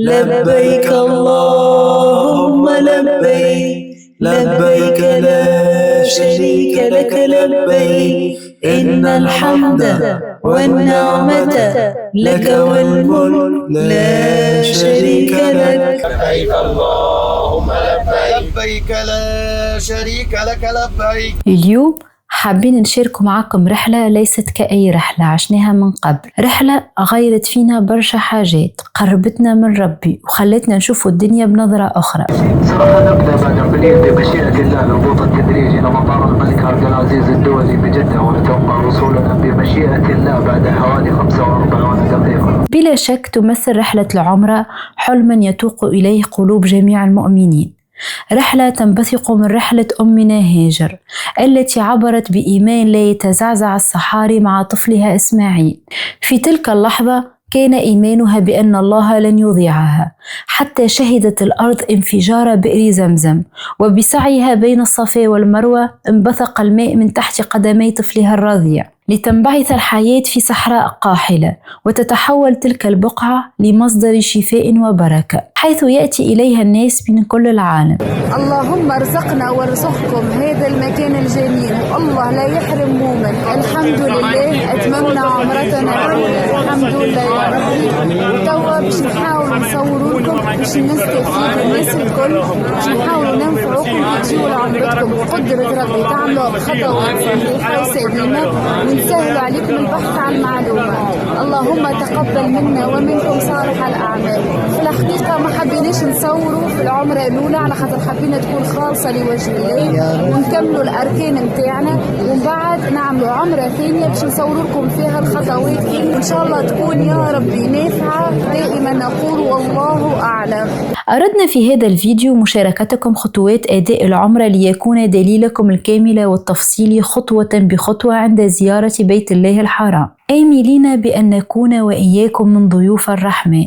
لبيك اللهم لبيك لبيك لا شريك لك لبيك إن الحمد والنعمة لك والملك لا شريك لك. لبيك اللهم لبيك لا شريك لك لبيك. اليوم حابين نشارك معكم رحلة ليست كأي رحلة عشناها من قبل، رحلة غيرت فينا برشا حاجات، قربتنا من ربي وخلتنا نشوف الدنيا بنظرة أخرى. صراحة نبدأ بعد قليل بمشيئة الله الهبوط التدريجي إلى مطار الملك عبد العزيز الدولي بجدة، ونتوقع وصولنا بمشيئة الله بعد حوالي 45 دقيقة. بلا شك تمثل رحلة العمرة حلما يتوق إليه قلوب جميع المؤمنين، رحلة تنبثق من رحلة أمنا هاجر التي عبرت بإيمان لا يتزعزع الصحاري مع طفلها إسماعيل. في تلك اللحظة كان إيمانها بأن الله لن يضيعها حتى شهدت الأرض انفجار بئر زمزم، وبسعيها بين الصفا والمروة انبثق الماء من تحت قدمي طفلها الرضيع لتنبعث الحياة في صحراء قاحلة، وتتحول تلك البقعة لمصدر شفاء وبركة حيث يأتي إليها الناس من كل العالم. اللهم ارزقنا وارزقكم هذا المكان الجميل، الله لا يحرم مؤمن. الحمد لله أتممنا عمرتنا، الحمد لله يا ربي. توا باش نحاول نصور لكم باش نستفيد الناس الكل، باش نحاولوا ننفعوكم تجيوا لعمرتكم بقدرة ربي، تعملوا خطوات صحيحة وسليمة ونسهل عليكم البحث عن المعلومات. اللهم تقبل منا ومنكم صالح الأعمال. في الحقيقة ما حبيناش نصوروا في العمرة الأولى على خاطر حبينا تكون خالصة لوجه الله ونكملوا الأركان متاعنا، ومن بعد نعملوا عمرة ثانية باش نصوروا لكم فيها الخطوات وإن شاء الله تكون يا ربي نافعة. دائما نقول والله أعلم. أردنا في هذا الفيديو مشاركتكم خطوات أداء العمرة ليكون دليلكم الكامل والتفصيلي خطوة بخطوة عند زيارة بيت الله الحرام، آملين بأن نكون وإياكم من ضيوف الرحمن،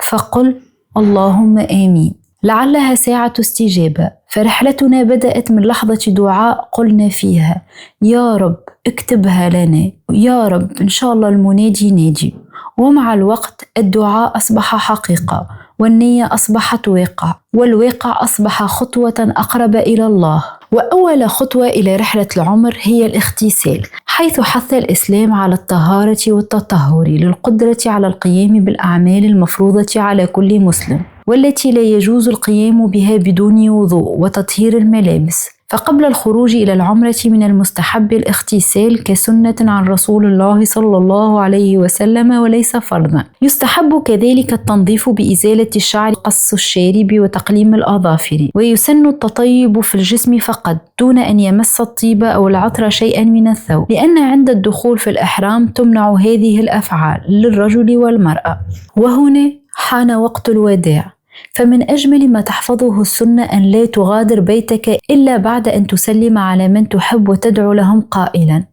فقل اللهم آمين. لعلها ساعة استجابة، فرحلتنا بدأت من لحظة دعاء قلنا فيها يا رب اكتبها لنا، يا رب إن شاء الله المنادي ناجي. ومع الوقت الدعاء أصبح حقيقة، والنية أصبحت واقع، والواقع أصبح خطوة أقرب إلى الله. وأول خطوة إلى رحلة العمر هي الاغتسال، حيث حث الإسلام على الطهارة والتطهر للقدرة على القيام بالأعمال المفروضة على كل مسلم، والتي لا يجوز القيام بها بدون وضوء وتطهير الملابس. فقبل الخروج إلى العمرة من المستحب الاغتسال كسنة عن رسول الله صلى الله عليه وسلم وليس فرضا. يستحب كذلك التنظيف بإزالة الشعر، قص الشارب وتقليم الأظافر، ويسن التطيب في الجسم فقط دون أن يمس الطيب أو العطر شيئا من الثوب، لأن عند الدخول في الإحرام تمنع هذه الأفعال للرجل والمرأة. وهنا حان وقت الوداع، فمن أجمل ما تحفظه السنة أن لا تغادر بيتك إلا بعد أن تسلم على من تحب وتدعو لهم قائلا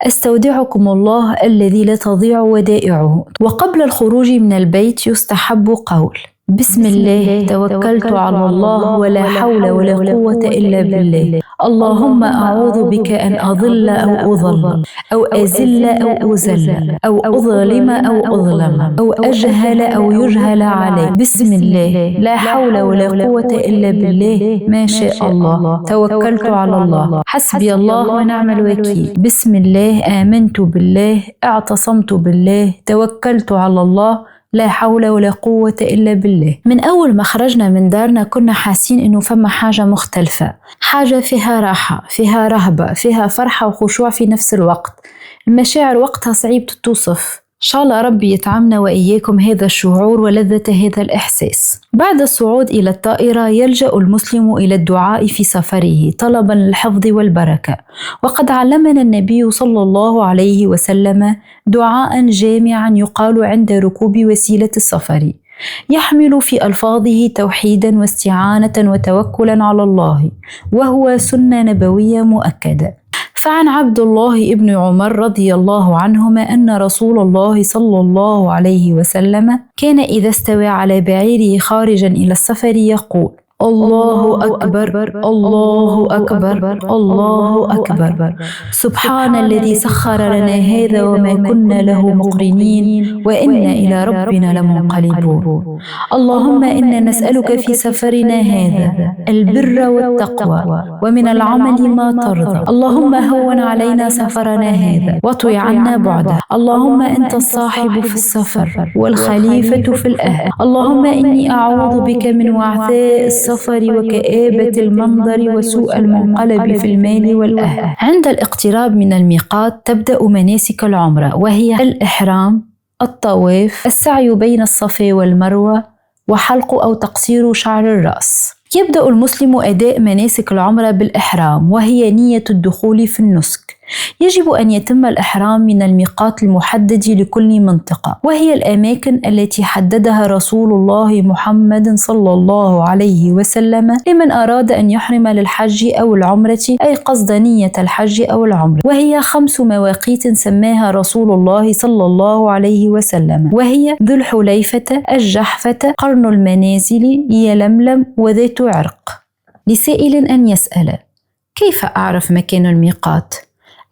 أستودعكم الله الذي لا تضيع ودائعه. وقبل الخروج من البيت يستحب قول بسم الله توكلت على الله ولا حول ولا قوة إلا بالله، اللهم أعوذ بك أن أضل أو أضل أو أزل أو أزل أو أظلم أو أظلم أو أجهل أو يجهل علي، بسم الله لا حول ولا قوة إلا بالله، ما شاء الله توكلت على الله، حسبي الله ونعم الوكيل، بسم الله آمنت بالله اعتصمت بالله توكلت على الله لا حول ولا قوة إلا بالله. من أول ما خرجنا من دارنا كنا حاسين إنه فما حاجة مختلفة، حاجة فيها راحة، فيها رهبة، فيها فرحة وخشوع في نفس الوقت. المشاعر وقتها صعيب توصف. إن شاء الله ربي يطعمنا وإياكم هذا الشعور ولذة هذا الإحساس. بعد الصعود إلى الطائرة يلجأ المسلم إلى الدعاء في سفره طلبا للحفظ والبركة، وقد علمنا النبي صلى الله عليه وسلم دعاء جامعا يقال عند ركوب وسيلة السفر، يحمل في ألفاظه توحيدا واستعانة وتوكلا على الله، وهو سنة نبوية مؤكدة. فعن عبد الله ابن عمر رضي الله عنهما أن رسول الله صلى الله عليه وسلم كان إذا استوى على بعيره خارجا إلى السفر يقول الله أكبر الله أكبر الله أكبر. سبحان الذي سخر لنا هذا وما كنا له مقرنين وإنا إلى ربنا لمنقلبون. اللهم إنا نسألك في سفرنا هذا البر والتقوى ومن العمل ما ترضى. اللهم هون علينا سفرنا هذا واطوي عنا بعده. اللهم أنت الصاحب في السفر والخليفة في الأهل. اللهم إني أعوذ بك من وعثاء السفر وكآبة المنظر وسوء المنقلب في المال والأهل. عند الاقتراب من الميقات تبدأ مناسك العمرة، وهي الإحرام، الطواف، السعي بين الصفا والمروة، وحلق أو تقصير شعر الرأس. يبدأ المسلم أداء مناسك العمرة بالإحرام، وهي نية الدخول في النسك. يجب أن يتم الإحرام من الميقات المحدد لكل منطقة، وهي الأماكن التي حددها رسول الله محمد صلى الله عليه وسلم لمن أراد أن يحرم للحج أو العمرة، أي قصد نية الحج أو العمرة، وهي 5 مواقيت سماها رسول الله صلى الله عليه وسلم، وهي ذو الحليفة، الجحفة، قرن المنازل، يلملم، وذات عرق. لسائل أن يسأل: كيف أعرف مكان الميقات؟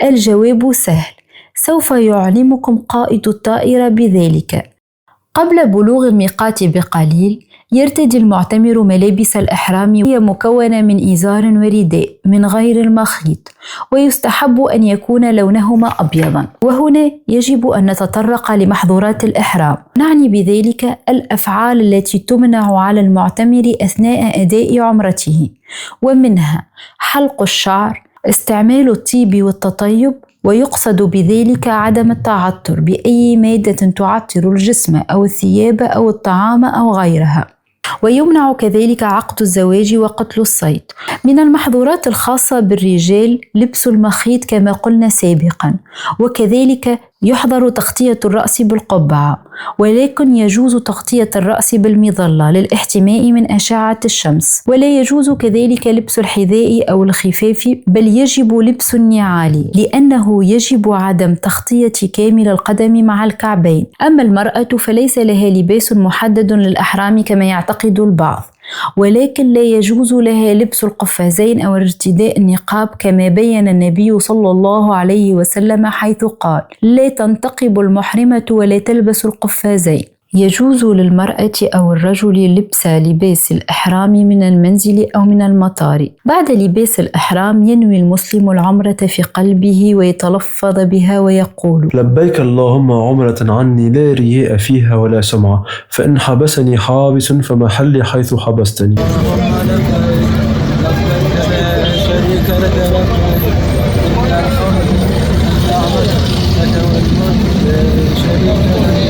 الجواب سهل، سوف يعلمكم قائد الطائرة بذلك. قبل بلوغ الميقات بقليل يرتدي المعتمر ملابس الإحرام، وهي مكونة من إزار ورداء من غير المخيط، ويستحب أن يكون لونهما أبيضا. وهنا يجب أن نتطرق لمحظورات الإحرام، نعني بذلك الأفعال التي تمنع على المعتمر أثناء أداء عمرته، ومنها حلق الشعر، استعمال الطيب والتطيب، ويقصد بذلك عدم التعطر بأي مادة تعطر الجسم أو الثياب أو الطعام أو غيرها. ويمنع كذلك عقد الزواج وقتل الصيد. من المحظورات الخاصة بالرجال لبس المخيط كما قلنا سابقا، وكذلك يحظر تغطية الرأس بالقبعة، ولكن يجوز تغطية الرأس بالمظلة للاحتماء من أشعة الشمس. ولا يجوز كذلك لبس الحذاء أو الخفاف، بل يجب لبس النعال، لأنه يجب عدم تغطية كامل القدم مع الكعبين. أما المرأة فليس لها لباس محدد للأحرام كما يعتقد البعض، ولكن لا يجوز لها لبس القفازين أو ارتداء النقاب، كما بين النبي صلى الله عليه وسلم حيث قال: لا تنتقب المحرمة ولا تلبس القفازين. يجوز للمرأة أو الرجل لبس لباس الإحرام من المنزل أو من المطار. بعد لباس الإحرام ينوي المسلم العمرة في قلبه ويتلفظ بها ويقول: لبيك اللهم عمرة عني لا رياء فيها ولا سمعة، فإن حبسني حابس فمحلي حيث حبستني.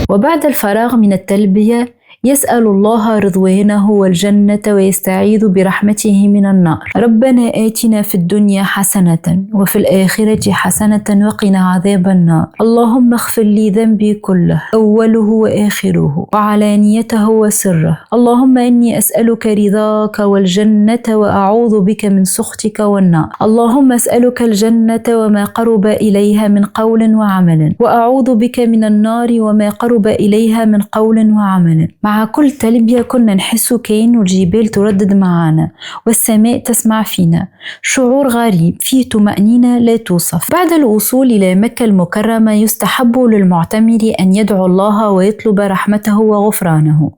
وبعد الفراغ من التلبية يسأل الله رضوانه والجنة ويستعيذ برحمته من النار. ربنا آتنا في الدنيا حسنة وفي الآخرة حسنة وقنا عذاب النار. اللهم اغفر لي ذنبي كله، أوله وآخره وعلانيته وسره. اللهم إني أسألك رضاك والجنة وأعوذ بك من سخطك والنار. اللهم أسألك الجنة وما قرب إليها من قول وعمل، وأعوذ بك من النار وما قرب إليها من قول وعمل. مع كل تلبية كنا نحس كأن الجبال تردد معنا والسماء تسمع فينا، شعور غريب فيه طمأنينة لا توصف. بعد الوصول إلى مكة المكرمة يستحب للمعتمر أن يدعو الله ويطلب رحمته وغفرانه.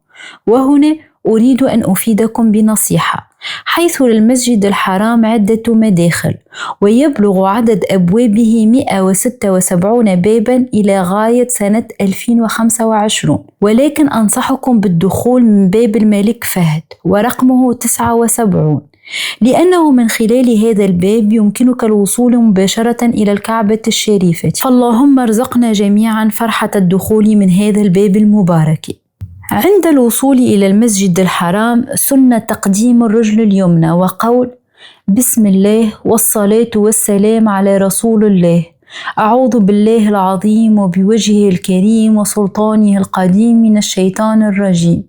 وهنا أريد أن أفيدكم بنصيحة، حيث للمسجد الحرام عدة مداخل، ويبلغ عدد أبوابه 176 بابا إلى غاية سنة 2025، ولكن أنصحكم بالدخول من باب الملك فهد ورقمه 79، لأنه من خلال هذا الباب يمكنك الوصول مباشرة إلى الكعبة الشريفة. فاللهم ارزقنا جميعا فرحة الدخول من هذا الباب المبارك. عند الوصول إلى المسجد الحرام سنة تقديم الرجل اليمنى وقول: بسم الله والصلاة والسلام على رسول الله، أعوذ بالله العظيم وبوجهه الكريم وسلطانه القديم من الشيطان الرجيم،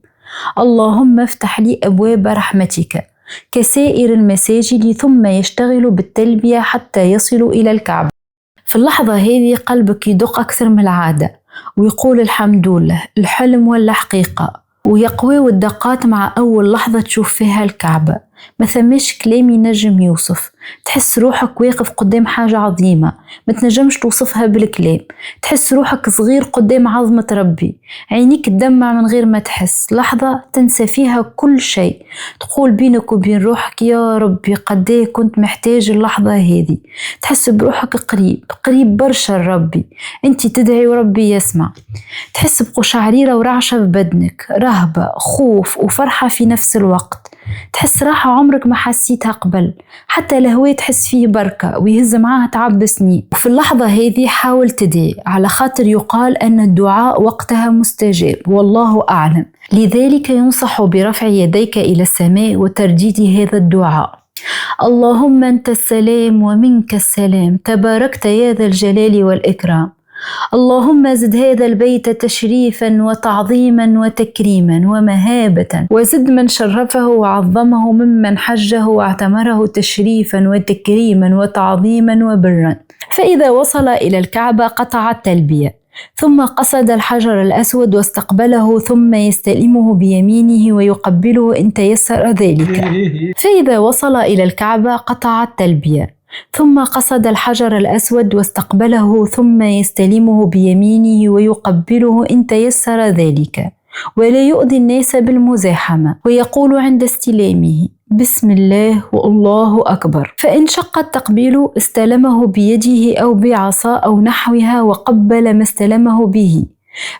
اللهم افتح لي أبواب رحمتك، كسائر المساجد، ثم يشتغل بالتلبية حتى يصل إلى الكعبة. في اللحظة هذه قلبك يدق أكثر من العادة ويقول: الحمد لله، الحلم ولا حقيقة، ويقوي الدقات مع أول لحظة تشوف فيها الكعبة. ما ثماش كلام ينجم يوصف، تحس روحك واقف قدام حاجة عظيمة ما تنجمش توصفها بالكلام، تحس روحك صغير قدام عظمة ربي، عينيك تدمع من غير ما تحس، لحظة تنسى فيها كل شيء، تقول بينك وبين روحك يا ربي قديه كنت محتاج اللحظة هذه. تحس بروحك قريب برشا لربي، انت تدعي وربي يسمع. تحس بقشعريرة ورعشة في بدنك، رهبة خوف وفرحة في نفس الوقت. تحس راحة عمرك ما حسيتها قبل، حتى الهواء تحس فيه بركة ويهز معاها تعب سنين. وفي اللحظة هذه حاول تدعي، على خاطر يقال أن الدعاء وقتها مستجاب والله أعلم. لذلك ينصح برفع يديك إلى السماء وترديد هذا الدعاء: اللهم أنت السلام ومنك السلام، تباركت يا ذا الجلال والإكرام. اللهم زد هذا البيت تشريفا وتعظيما وتكريما ومهابة، وزد من شرفه وعظمه ممن حجه واعتمره تشريفا وتكريما وتعظيما وبرا. فإذا وصل إلى الكعبة قطع التلبية، ثم قصد الحجر الأسود واستقبله، ثم يستلمه بيمينه ويقبله إن تيسر ذلك. فإذا وصل إلى الكعبة قطع التلبية، ثم قصد الحجر الأسود واستقبله، ثم يستلمه بيمينه ويقبله إن تيسر ذلك، ولا يؤذي الناس بالمزاحمة، ويقول عند استلامه: بسم الله والله أكبر. فإن شق التقبيل استلمه بيده أو بعصا أو نحوها وقبل ما استلمه به،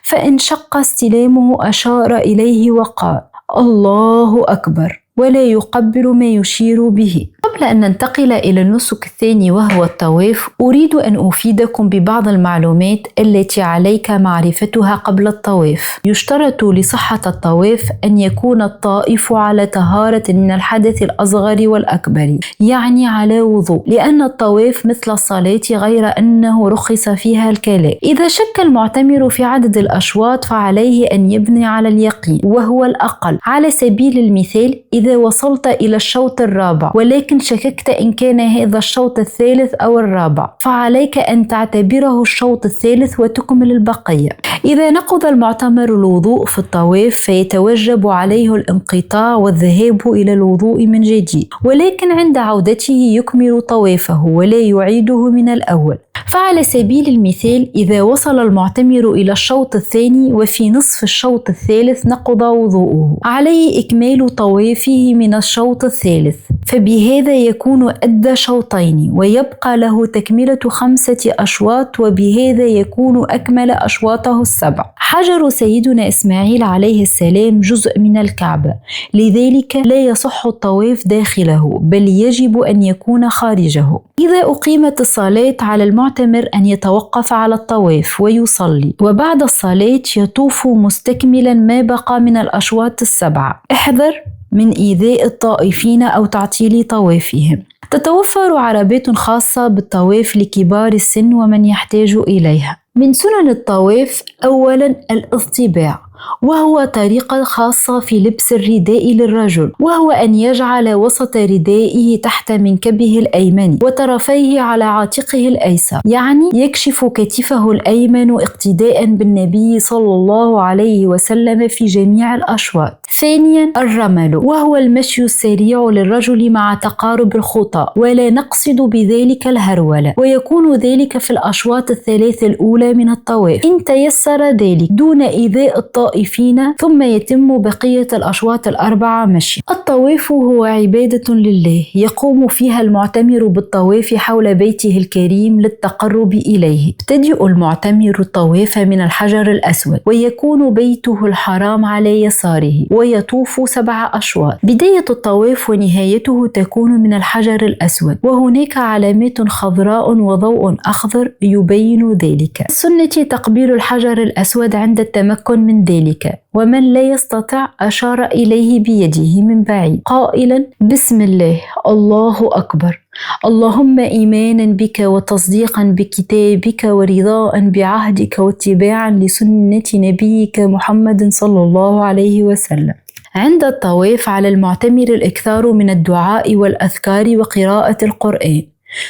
فإن شق استلامه أشار إليه وقال: الله أكبر، ولا يقبل ما يشير به. قبل أن ننتقل إلى النسك الثاني وهو الطواف، أريد أن أفيدكم ببعض المعلومات التي عليك معرفتها قبل الطواف. يشترط لصحة الطواف أن يكون الطائف على طهارة من الحدث الأصغر والأكبر، يعني على وضوء، لأن الطواف مثل الصلاة غير أنه رخص فيها الكلام. إذا شك المعتمر في عدد الأشواط فعليه أن يبني على اليقين وهو الأقل. على سبيل المثال، إذا وصلت إلى الشوط الرابع ولكن شككت إن كان هذا الشوط الثالث أو الرابع، فعليك أن تعتبره الشوط الثالث وتكمل البقية. إذا نقض المعتمر الوضوء في الطواف فيتوجب عليه الانقطاع والذهاب إلى الوضوء من جديد، ولكن عند عودته يكمل طوافه ولا يعيده من الأول. فعلى سبيل المثال، إذا وصل المعتمر إلى الشوط الثاني وفي نصف الشوط الثالث نقض وضوءه، عليه إكمال طوافه من الشوط الثالث، فبهذا يكون أدى شوطين ويبقى له تكملة 5 أشواط، وبهذا يكون أكمل أشواطه 7. حجر سيدنا إسماعيل عليه السلام جزء من الكعبة، لذلك لا يصح الطواف داخله، بل يجب أن يكون خارجه. إذا أقيمت الصلاة على المعتمر أن يتوقف على الطواف ويصلي، وبعد الصلاة يطوف مستكملا ما بقى من الأشواط 7. احذر من إيذاء الطائفين أو تعطيل طوافهم. تتوفر عربات خاصة بالطواف لكبار السن ومن يحتاج إليها. من سنن الطواف أولا الاصطباع، وهو طريقة خاصة في لبس الرداء للرجل، وهو أن يجعل وسط ردائه تحت منكبه الأيمن وطرفيه على عاتقه الأيسر، يعني يكشف كتفه الأيمن اقتداء بالنبي صلى الله عليه وسلم في جميع الأشواط. ثانيا الرمل، وهو المشي السريع للرجل مع تقارب الخطى، ولا نقصد بذلك الهرولة، ويكون ذلك في الأشواط 3 الأولى من الطواف إن تيسر ذلك دون إيذاء الطائفين، ثم يتم بقية الأشواط 4 مشي. الطواف هو عبادة لله يقوم فيها المعتمر بالطواف حول بيته الكريم للتقرب إليه. يبتدئ المعتمر الطواف من الحجر الأسود، ويكون بيته الحرام على يساره، ويطوف 7 أشواط. بداية الطواف ونهايته تكون من الحجر الأسود، وهناك علامات خضراء وضوء أخضر يبين ذلك. السنة تقبيل الحجر الأسود عند التمكن من ذلك، ومن لا يستطع أشار إليه بيده من بعيد قائلا: بسم الله الله أكبر، اللهم إيمانا بك وتصديقا بكتابك ورضاء بعهدك واتباعا لسنة نبيك محمد صلى الله عليه وسلم. عند الطواف على المعتمر الإكثار من الدعاء والأذكار وقراءة القرآن،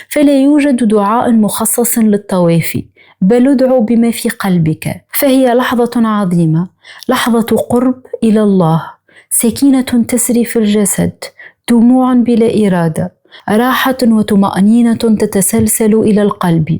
فلا يوجد دعاء مخصص للطواف، بل ادعو بما في قلبك. فهي لحظة عظيمة، لحظة قرب إلى الله، سكينة تسري في الجسد، دموع بلا إرادة، راحة وطمأنينة تتسلسل إلى القلب.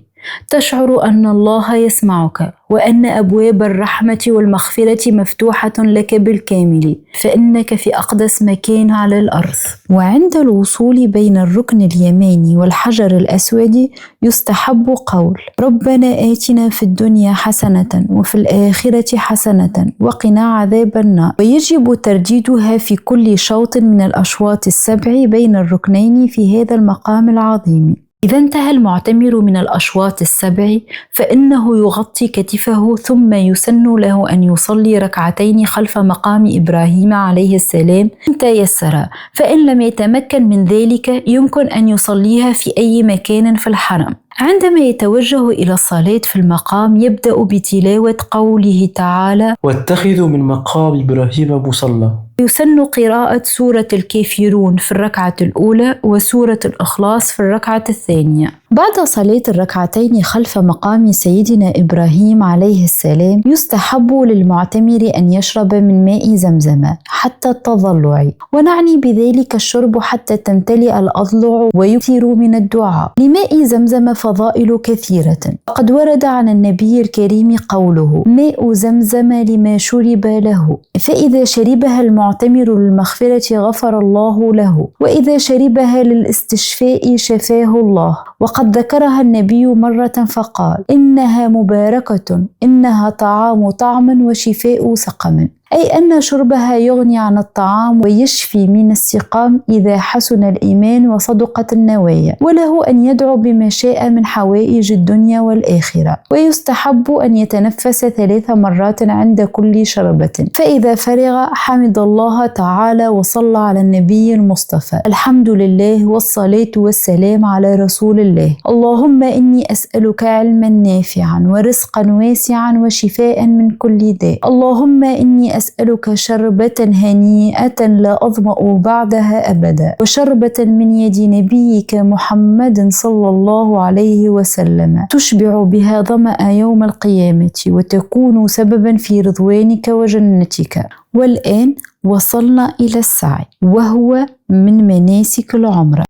تشعر أن الله يسمعك وأن أبواب الرحمة والمغفرة مفتوحة لك بالكامل، فإنك في أقدس مكان على الأرض. وعند الوصول بين الركن اليماني والحجر الأسود يستحب قول: ربنا آتنا في الدنيا حسنة وفي الآخرة حسنة وقنا عذاب النار. ويجب ترديدها في كل شوط من الأشواط السبع بين الركنين في هذا المقام العظيم. إذا انتهى المعتمر من الأشواط السبع فإنه يغطي كتفه، ثم يسن له أن يصلي ركعتين خلف مقام إبراهيم عليه السلام إن تيسر، فإن لم يتمكن من ذلك يمكن أن يصليها في أي مكان في الحرم. عندما يتوجه إلى الصلاة في المقام يبدأ بتلاوة قوله تعالى: واتخذوا من مقام إبراهيم مصلى. يسن قراءة سورة الكافرون في الركعة الأولى وسورة الإخلاص في الركعة الثانية. بعد صلاة الركعتين خلف مقام سيدنا إبراهيم عليه السلام يستحب للمعتمر أن يشرب من ماء زمزم حتى التضلع، ونعني بذلك الشرب حتى تمتلئ الأضلع، ويكثر من الدعاء. لماء زمزم فضائل كثيرة، وقد ورد عن النبي الكريم قوله: ماء زمزم لما شرب له، فإذا شربها المعتمر للمغفرة غفر الله له، وإذا شربها للاستشفاء شفاه الله. وقد ذكرها النبي مرة فقال: إنها مباركة، إنها طعام وشفاء سقم، أي أن شربها يغني عن الطعام ويشفي من السقام إذا حسن الإيمان وصدقت النوايا. وله أن يدعو بما شاء من حوائج الدنيا والآخرة. ويستحب أن يتنفس 3 مرات عند كل شربة، فإذا فرغ حمد الله تعالى وصلى على النبي المصطفى: الحمد لله والصلاة والسلام على رسول الله. اللهم إني أسألك علما نافعا ورزقا واسعا وشفاء من كل داء. اللهم إني أسألك شربة هنيئة لا أظمأ بعدها أبدا، وشربة من يد نبيك محمد صلى الله عليه وسلم تشبع بها ظمأ يوم القيامة وتكون سببا في رضوانك وجنتك. والآن وصلنا إلى السعي، وهو من مناسك العمرة.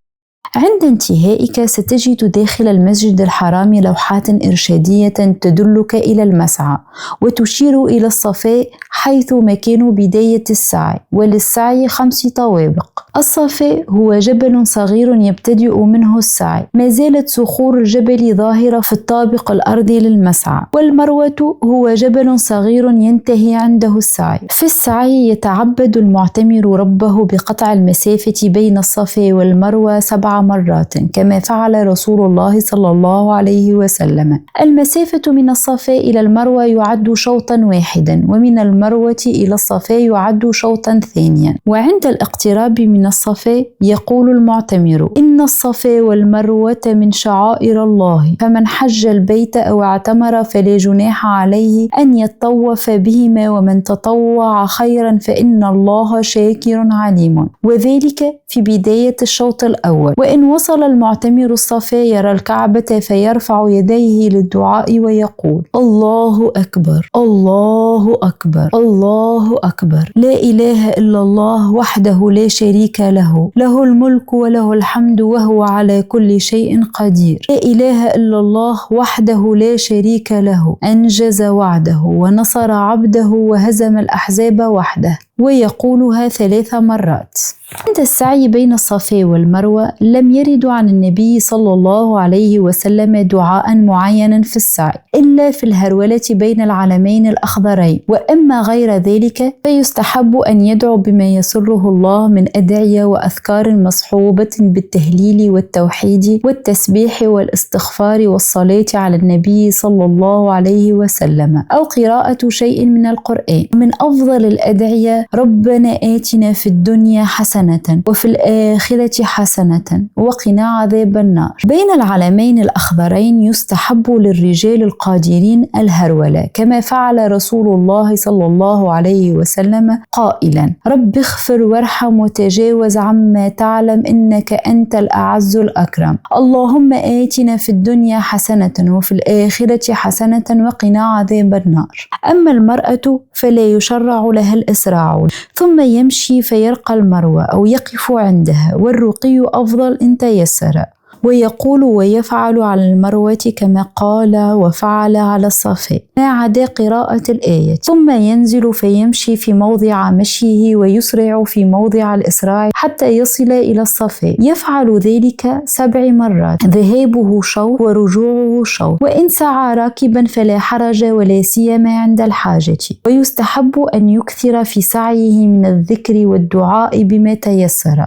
عند انتهائك ستجد داخل المسجد الحرام لوحات إرشادية تدلك إلى المسعى وتشير إلى الصفاء حيث مكان بداية السعي. وللسعي 5 طوابق. الصفاء هو جبل صغير يبتدئ منه السعي، ما زالت صخور الجبل ظاهرة في الطابق الأرضي للمسعى. والمروة هو جبل صغير ينتهي عنده السعي. في السعي يتعبد المعتمر ربه بقطع المسافة بين الصفا والمروة 7 مرات كما فعل رسول الله صلى الله عليه وسلم. المسافة من الصفا إلى المروة يعد شوطا واحدا، ومن المروة إلى الصفا يعد شوطا ثانيا. وعند الاقتراب من الصفا يقول المعتمر: إن الصفا والمروة من شعائر الله، فمن حج البيت أو اعتمر فلا جناح عليه أن يطوف بهما، ومن تطوع خيرا فإن الله شاكر عليم. وذلك في بداية الشوط الأول. وإن وصل المعتمر الصفا يرى الكعبة فيرفع يديه للدعاء ويقول: الله أكبر، الله أكبر، الله أكبر، لا إله إلا الله وحده لا شريك له، له الملك وله الحمد وهو على كل شيء قدير، لا إله إلا الله وحده لا شريك له، أنجز وعده ونصر عبده وهزم الأحزاب وحده. ويقولها 3 مرات. عند السعي بين الصفا والمروة لم يرد عن النبي صلى الله عليه وسلم دعاء معينا في السعي إلا في الهرولة بين العلمين الأخضرين. وأما غير ذلك فيستحب أن يدعو بما يسره الله من أدعية وأذكار مصحوبة بالتهليل والتوحيد والتسبيح والاستغفار والصلاة على النبي صلى الله عليه وسلم، أو قراءة شيء من القرآن. من أفضل الأدعية ربنا آتنا في الدنيا حسنة وفي الآخرة حسنة وقنا عذاب النار. بين العلمين الأخضرين يستحب للرجال القادرين الهرولة، كما فعل رسول الله صلى الله عليه وسلم قائلا: رب اغفر وارحم وتجاوز عما تعلم إنك أنت الأعز الأكرم. اللهم آتنا في الدنيا حسنة وفي الآخرة حسنة وقنا عذاب النار. أما المرأة فلا يشرع لها الإسراع، ثم يمشي فيرقى المروة أو يقف عندها، والرقي أفضل إن تيسر، ويقول ويفعل على المروة كما قال وفعل على الصفا ما عدا قراءة الآية، ثم ينزل فيمشي في موضع مشيه ويسرع في موضع الإسراع حتى يصل إلى الصفا. يفعل ذلك 7 مرات، ذهابه شوط ورجوعه شوط، وإن سعى راكبا فلا حرج ولا سيما عند الحاجة. ويستحب أن يكثر في سعيه من الذكر والدعاء بما تيسر،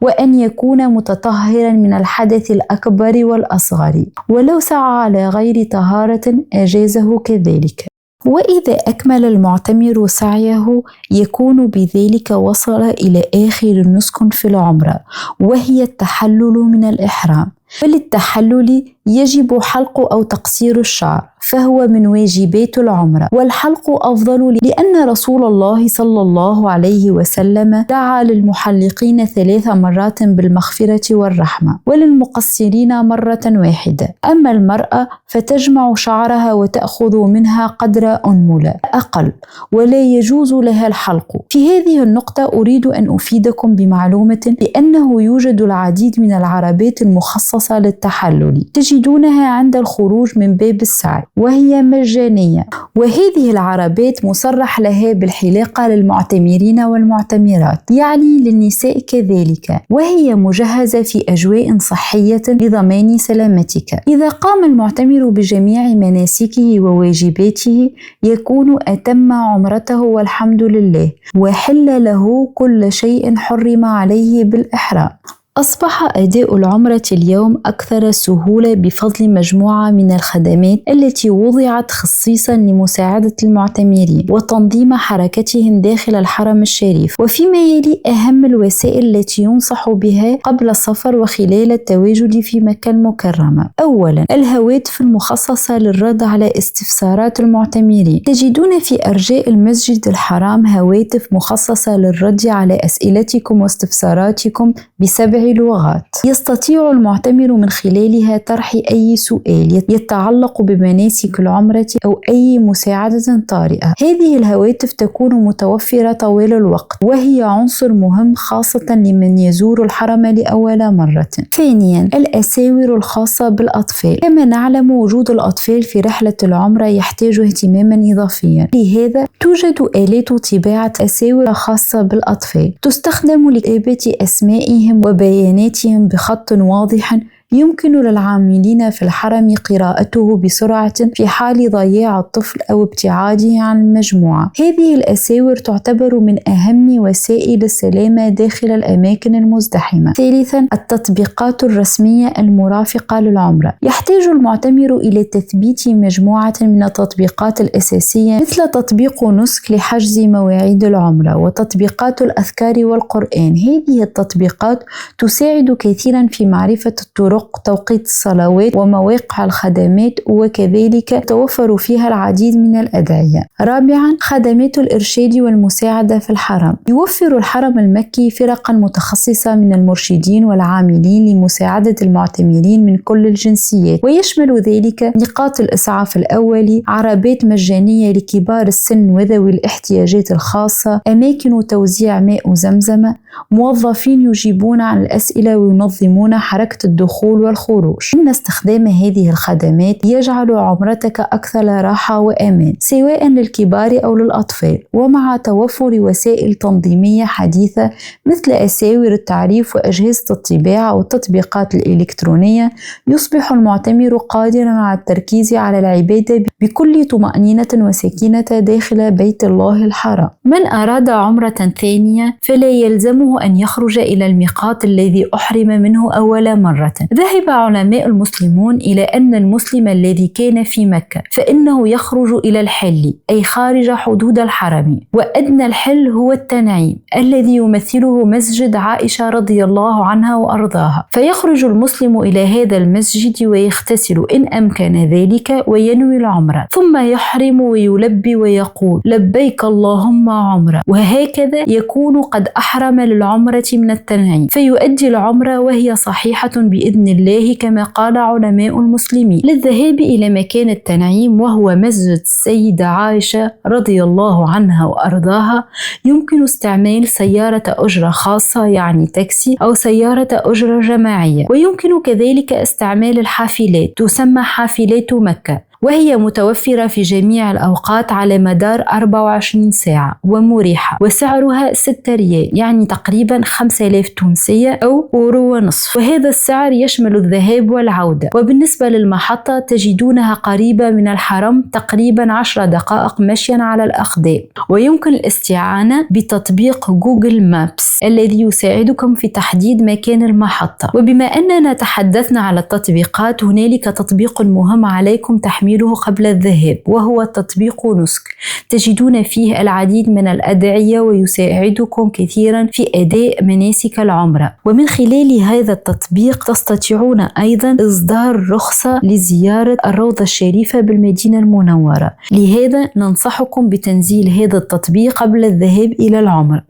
وأن يكون متطهرا من الحدث الأكبر والأصغر، ولو سعى على غير طهارة أجازه كذلك. وإذا أكمل المعتمر سعيه يكون بذلك وصل إلى آخر النسك في العمرة، وهي التحلل من الإحرام. فللتحلل يجب حلق أو تقصير الشعر، فهو من واجبات العمرة، والحلق أفضل لأن رسول الله صلى الله عليه وسلم دعا للمحلقين 3 مرات بالمغفرة والرحمة، وللمقصرين مرة واحدة. أما المرأة فتجمع شعرها وتأخذ منها قدر أنملة أقل، ولا يجوز لها الحلق. في هذه النقطة أريد أن أفيدكم بمعلومة بأنه يوجد العديد من العربات المخصصة للتحلل، تجدونها عند الخروج من باب السعي، وهي مجانية. وهذه العربات مصرح لها بالحلاقة للمعتمرين والمعتمرات، يعني للنساء كذلك، وهي مجهزة في أجواء صحية لضمان سلامتك. إذا قام المعتمر بجميع مناسكه وواجباته يكون أتم عمرته والحمد لله، وحل له كل شيء حرم عليه بالإحرام. أصبح أداء العمرة اليوم أكثر سهولة بفضل مجموعة من الخدمات التي وضعت خصيصا لمساعدة المعتمرين وتنظيم حركتهم داخل الحرم الشريف. وفيما يلي أهم الوسائل التي ينصح بها قبل السفر وخلال التواجد في مكة المكرمة: أولا، الهواتف المخصصة للرد على استفسارات المعتمرين. تجدون في أرجاء المسجد الحرام هواتف مخصصة للرد على أسئلتكم واستفساراتكم ب7 لغات، يستطيع المعتمر من خلالها طرح أي سؤال يتعلق بمناسك العمرة أو أي مساعدة طارئة. هذه الهواتف تكون متوفرة طوال الوقت، وهي عنصر مهم خاصة لمن يزور الحرم لأول مرة. ثانيا، الأساور الخاصة بالأطفال. كما نعلم وجود الأطفال في رحلة العمرة يحتاج اهتماما إضافيا، لهذا توجد آلات طباعة أساور خاصة بالأطفال تستخدم لكتابة أسمائهم وبياناتهم بخط واضح يمكن للعاملين في الحرم قراءته بسرعة في حال ضياع الطفل أو ابتعاده عن المجموعة. هذه الأساور تعتبر من أهم وسائل السلامة داخل الأماكن المزدحمة. ثالثا، التطبيقات الرسمية المرافقة للعمرة. يحتاج المعتمر إلى تثبيت مجموعة من التطبيقات الأساسية مثل تطبيق نسك لحجز مواعيد العمرة، وتطبيقات الأذكار والقرآن. هذه التطبيقات تساعد كثيرا في معرفة الطرق، توقيت الصلوات، ومواقع الخدمات، وكذلك توفر فيها العديد من الأدعية. رابعا، خدمات الإرشاد والمساعدة في الحرم. يوفر الحرم المكي فرقا متخصصة من المرشدين والعاملين لمساعدة المعتمرين من كل الجنسيات، ويشمل ذلك نقاط الإسعاف الأولي، عربات مجانية لكبار السن وذوي الاحتياجات الخاصة، أماكن توزيع ماء زمزم، موظفين يجيبون عن الأسئلة وينظمون حركة الدخول والخروج. إن استخدام هذه الخدمات يجعل عمرتك أكثر راحة وأمان سواء للكبار أو للأطفال، ومع توفر وسائل تنظيمية حديثة مثل أساور التعريف وأجهزة الطباعة والتطبيقات الإلكترونية، يصبح المعتمر قادرا على التركيز على العبادة بكل طمأنينة وسكينة داخل بيت الله الحرام. من أراد عمرة ثانية فلا يلزمه أن يخرج إلى الميقات الذي أحرم منه أول مرة. ذهب علماء المسلمون إلى أن المسلم الذي كان في مكة فإنه يخرج إلى الحل أي خارج حدود الحرم، وأدنى الحل هو التنعيم الذي يمثله مسجد عائشة رضي الله عنها وأرضاها، فيخرج المسلم إلى هذا المسجد ويغتسل إن أمكن ذلك وينوي العمرة، ثم يحرم ويلبي ويقول لبيك اللهم عمرة، وهكذا يكون قد أحرم للعمرة من التنعيم، فيؤدي العمرة وهي صحيحة بإذن الله كما قال علماء المسلمين. للذهاب إلى مكان التنعيم وهو مسجد السيدة عائشة رضي الله عنها وأرضاها يمكن استعمال سيارة أجرة خاصة يعني تاكسي أو سيارة أجرة جماعية، ويمكن كذلك استعمال الحافلات تسمى حافلات مكة، وهي متوفرة في جميع الأوقات على مدار 24 ساعة ومريحة، وسعرها 6 ريال يعني تقريبا 5000 تونسية أو أورو ونصف، وهذا السعر يشمل الذهاب والعودة. وبالنسبة للمحطة تجدونها قريبة من الحرم تقريبا 10 دقائق مشيا على الأقدام، ويمكن الاستعانة بتطبيق جوجل مابس الذي يساعدكم في تحديد مكان المحطة. وبما أننا تحدثنا على التطبيقات، هنالك تطبيق مهم عليكم تحميله قبل الذهاب وهو تطبيق نسك، تجدون فيه العديد من الأدعية ويساعدكم كثيرا في أداء مناسك العمرة. ومن خلال هذا التطبيق تستطيعون أيضا إصدار رخصة لزيارة الروضة الشريفة بالمدينة المنورة، لهذا ننصحكم بتنزيل هذا التطبيق قبل الذهاب إلى العمرة.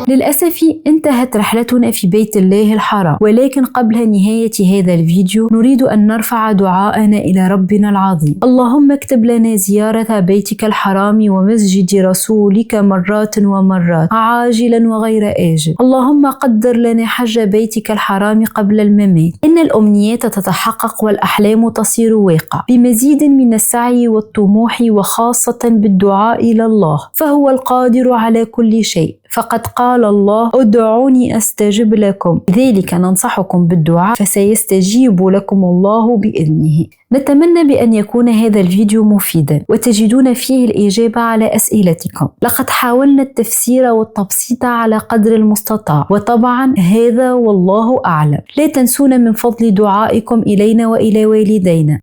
للأسف انتهت رحلتنا في بيت الله الحرام، ولكن قبل نهاية هذا الفيديو نريد أن نرفع دعاءنا إلى ربنا العظيم. اللهم اكتب لنا زيارة بيتك الحرام ومسجد رسولك مرات ومرات عاجلا وغير آجل. اللهم قدر لنا حج بيتك الحرام قبل الممات. إن الأمنيات تتحقق والأحلام تصير واقع بمزيد من السعي والطموح، وخاصة بالدعاء إلى الله، فهو القادر على كل شيء، فقد قال الله ادعوني أستجب لكم، لذلك ننصحكم بالدعاء فسيستجيب لكم الله بإذنه. نتمنى بأن يكون هذا الفيديو مفيدا وتجدون فيه الإجابة على أسئلتكم. لقد حاولنا التفسير والتبسيط على قدر المستطاع، وطبعا هذا والله أعلم. لا تنسونا من فضل دعائكم إلينا وإلى والدينا.